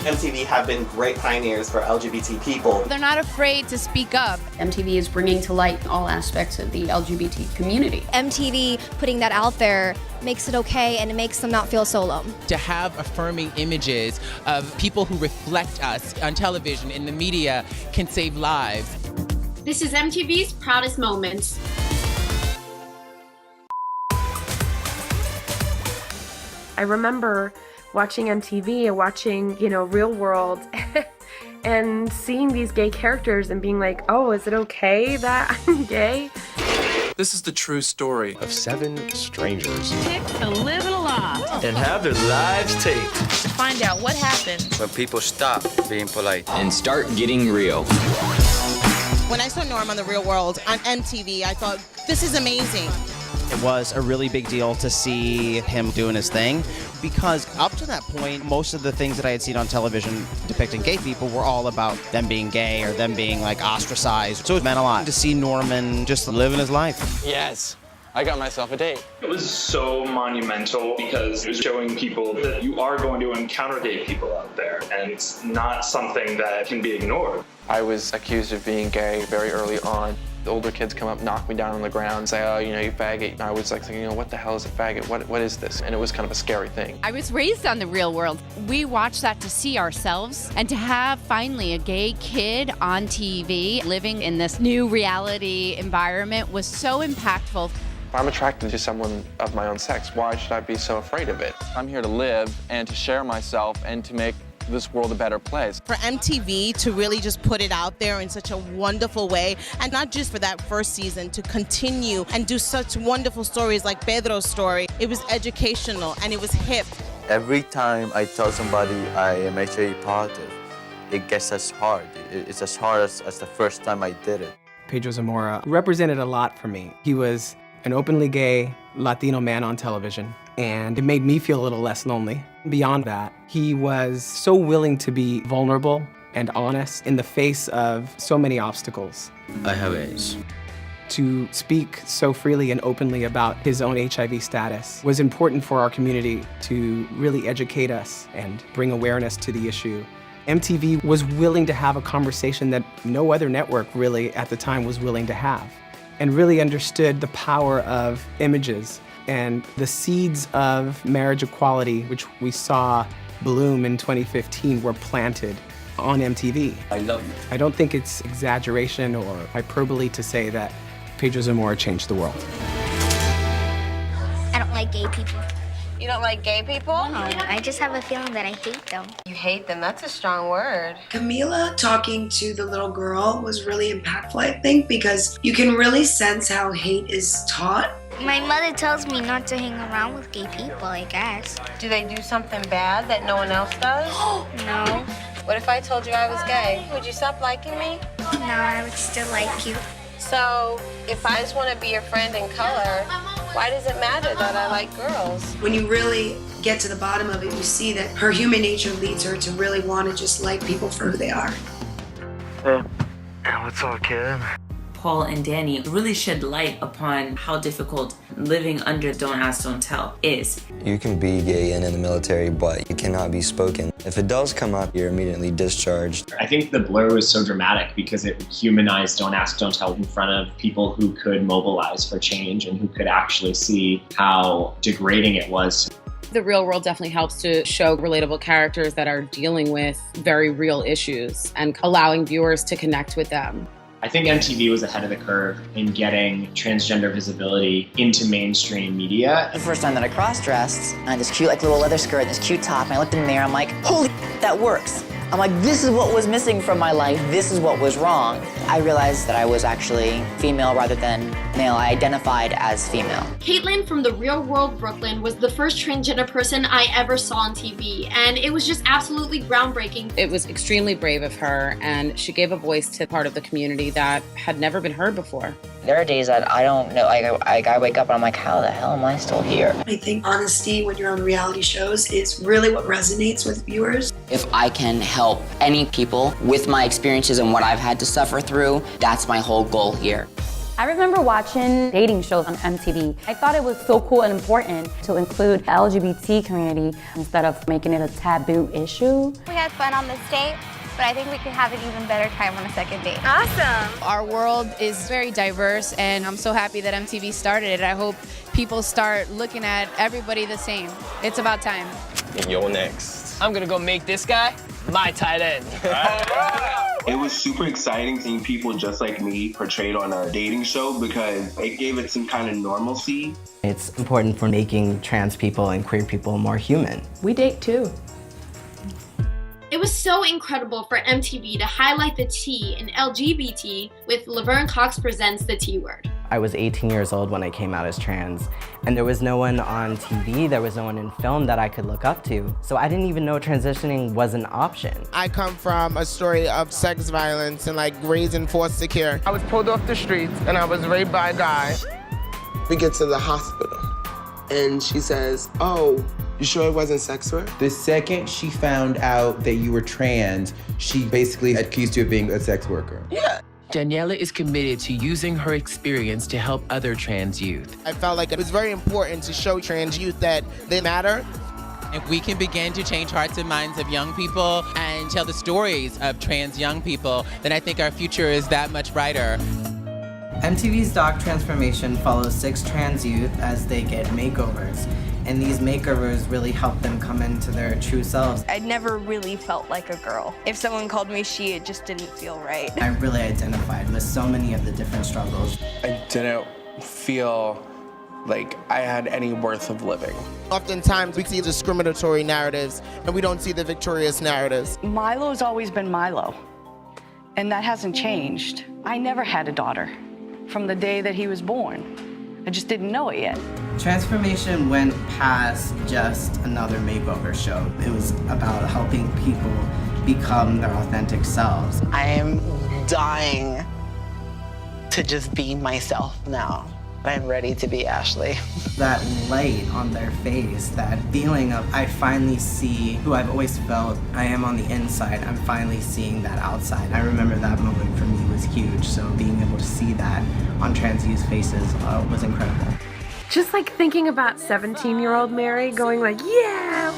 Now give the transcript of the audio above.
MTV have been great pioneers for LGBT people. They're not afraid to speak up. MTV is bringing to light all aspects of the LGBT community. MTV putting that out there makes it okay, and it makes them not feel so alone. To have affirming images of people who reflect us on television, in the media, can save lives. This is MTV's Proudest Moments. I remember watching MTV and watching, Real World and seeing these gay characters and being like, oh, is it okay that I'm gay? This is the true story of 7 strangers Picked to live it aloft and have their lives taped to find out what happens when people stop being polite and start getting real. When I saw Norm on The Real World on MTV, I thought, this is amazing. It was a really big deal to see him doing his thing, because up to that point, most of the things that I had seen on television depicting gay people were all about them being gay or them being like ostracized. So it meant a lot to see Norman just living his life. Yes, I got myself a date. It was so monumental because it was showing people that you are going to encounter gay people out there, and it's not something that can be ignored. I was accused of being gay very early on. The older kids come up, knock me down on the ground, and say, oh, you faggot. And I was like thinking, what the hell is a faggot? What is this? And it was kind of a scary thing. I was raised on The Real World. We watched that to see ourselves, and to have finally a gay kid on TV living in this new reality environment was so impactful. If I'm attracted to someone of my own sex, why should I be so afraid of it? I'm here to live and to share myself and to make this world a better place. For MTV to really just put it out there in such a wonderful way, and not just for that first season, to continue and do such wonderful stories like Pedro's story. It was educational and it was hip. Every time I tell somebody I am HIV positive, it gets as hard. It's as hard as the first time I did it. Pedro Zamora represented a lot for me. He was an openly gay Latino man on television, and it made me feel a little less lonely. Beyond that, he was so willing to be vulnerable and honest in the face of so many obstacles. I have AIDS. To speak so freely and openly about his own HIV status was important for our community to really educate us and bring awareness to the issue. MTV was willing to have a conversation that no other network really at the time was willing to have, and really understood the power of images and the seeds of marriage equality, which we saw bloom in 2015, were planted on MTV. I love you. I don't think it's exaggeration or hyperbole to say that Pedro Zamora changed the world. I don't like gay people. You don't like gay people? No, I just have a feeling that I hate them. You hate them? That's a strong word. Camila talking to the little girl was really impactful, I think, because you can really sense how hate is taught. My mother tells me not to hang around with gay people, I guess. Do they do something bad that no one else does? No. What if I told you I was gay? Would you stop liking me? No, I would still like you. So, if I just want to be your friend in color, why does it matter that I like girls? When you really get to the bottom of it, you see that her human nature leads her to really want to just like people for who they are. Hey, what's up, kid? Paul and Danny really shed light upon how difficult living under Don't Ask, Don't Tell is. You can be gay and in the military, but it cannot be spoken. If it does come up, you're immediately discharged. I think the blur was so dramatic because it humanized Don't Ask, Don't Tell in front of people who could mobilize for change and who could actually see how degrading it was. The Real World definitely helps to show relatable characters that are dealing with very real issues and allowing viewers to connect with them. I think MTV was ahead of the curve in getting transgender visibility into mainstream media. The first time that I cross-dressed, I had this cute little leather skirt, this cute top, and I looked in the mirror, I'm like, holy, that works. I'm like, this is what was missing from my life, this is what was wrong. I realized that I was actually female rather than male. I identified as female. Caitlin from The Real World Brooklyn was the first transgender person I ever saw on TV, and it was just absolutely groundbreaking. It was extremely brave of her, and she gave a voice to part of the community that had never been heard before. There are days that I don't know, I wake up and I'm like, how the hell am I still here? I think honesty when you're on reality shows is really what resonates with viewers. If I can help any people with my experiences and what I've had to suffer through, that's my whole goal here. I remember watching dating shows on MTV. I thought it was so cool and important to include the LGBT community instead of making it a taboo issue. We had fun on this date, but I think we could have an even better time on a second date. Awesome. Our world is very diverse, and I'm so happy that MTV started it. I hope people start looking at everybody the same. It's about time. You're next. I'm gonna go make this guy my tight end. It was super exciting seeing people just like me portrayed on a dating show because it gave it some kind of normalcy. It's important for making trans people and queer people more human. We date too. It was so incredible for MTV to highlight the T in LGBT with Laverne Cox Presents the T Word. I was 18 years old when I came out as trans, and there was no one on TV, there was no one in film that I could look up to. So I didn't even know transitioning was an option. I come from a story of sex violence and like raised in foster care. I was pulled off the streets and I was raped by a guy. We get to the hospital and she says, "Oh, you sure it wasn't sex work?" The second she found out that you were trans, she basically accused you of being a sex worker. Yeah. Daniela is committed to using her experience to help other trans youth. I felt like it was very important to show trans youth that they matter. If we can begin to change hearts and minds of young people and tell the stories of trans young people, then I think our future is that much brighter. MTV's Doc Transformation follows 6 trans youth as they get makeovers. And these makeovers really help them come into their true selves. I never really felt like a girl. If someone called me she, it just didn't feel right. I really identified with so many of the different struggles. I didn't feel like I had any worth of living. Oftentimes we see discriminatory narratives and we don't see the victorious narratives. Milo's always been Milo, and that hasn't changed. I never had a daughter from the day that he was born. I just didn't know it yet. Transformation went past just another makeover show. It was about helping people become their authentic selves. I am dying to just be myself now. I'm ready to be Ashley. That light on their face, that feeling of I finally see who I've always felt I am on the inside. I'm finally seeing that outside. I remember that moment for me was huge, so being able to see that on trans youth's faces was incredible. Just like thinking about 17-year-old Mary going like, yeah!